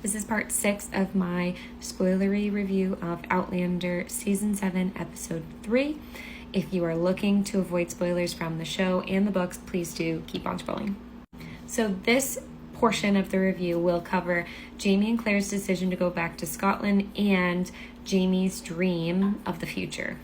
This is part 6 of my spoilery review of Outlander Season 7, Episode 3. If you are looking to avoid spoilers from the show and the books, please do keep on scrolling. So this portion of the review will cover Jamie and Claire's decision to go back to Scotland and Jamie's dream of the future.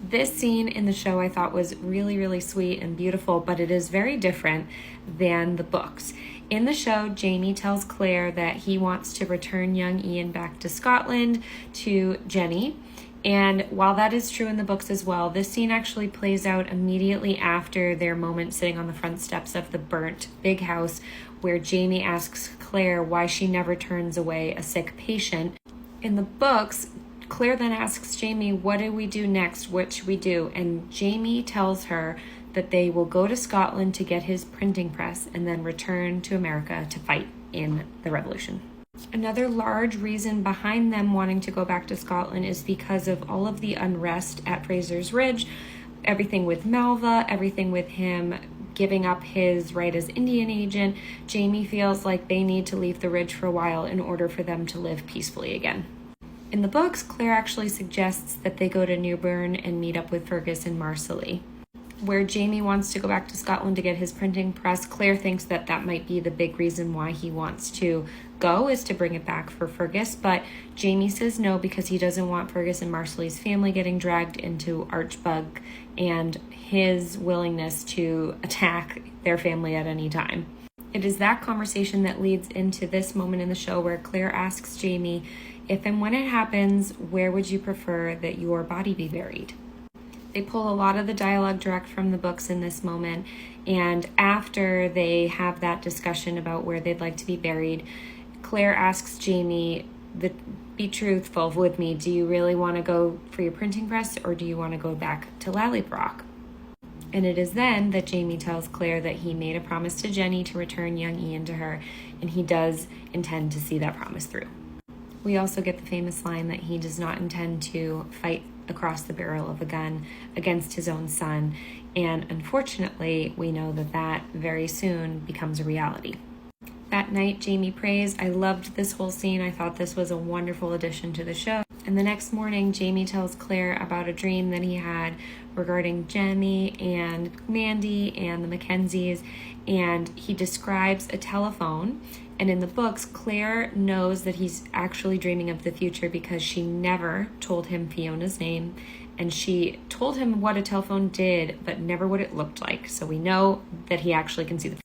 This scene in the show I thought was really, really sweet and beautiful, but it is very different than the books. In the show, Jamie tells Claire that he wants to return young Ian back to Scotland to Jenny. And while that is true in the books as well, this scene actually plays out immediately after their moment sitting on the front steps of the burnt big house, where Jamie asks Claire why she never turns away a sick patient. In the books, Claire then asks Jamie, what do we do next? What should we do? And Jamie tells her that they will go to Scotland to get his printing press and then return to America to fight in the revolution. Another large reason behind them wanting to go back to Scotland is because of all of the unrest at Fraser's Ridge, everything with Malva, everything with him giving up his right as Indian agent. Jamie feels like they need to leave the Ridge for a while in order for them to live peacefully again. In the books, Claire actually suggests that they go to Newburn and meet up with Fergus and Marcelly. Where Jamie wants to go back to Scotland to get his printing press, Claire thinks that that might be the big reason why he wants to go, is to bring it back for Fergus, but Jamie says no because he doesn't want Fergus and Marcelly's family getting dragged into Archbug and his willingness to attack their family at any time. It is that conversation that leads into this moment in the show where Claire asks Jamie, if and when it happens, where would you prefer that your body be buried? They pull a lot of the dialogue direct from the books in this moment, and after they have that discussion about where they'd like to be buried, Claire asks Jamie, be truthful with me, do you really want to go for your printing press or do you want to go back to Lallybroch? And it is then that Jamie tells Claire that he made a promise to Jenny to return young Ian to her, and he does intend to see that promise through. We also get the famous line that he does not intend to fight across the barrel of a gun against his own son, and unfortunately, we know that that very soon becomes a reality. That night, Jamie prays. I loved this whole scene. I thought this was a wonderful addition to the show. And the next morning, Jamie tells Claire about a dream that he had regarding Jenny and Mandy and the Mackenzies, and he describes a telephone. And in the books, Claire knows that he's actually dreaming of the future because she never told him Fiona's name, and she told him what a telephone did, but never what it looked like. So we know that he actually can see the future.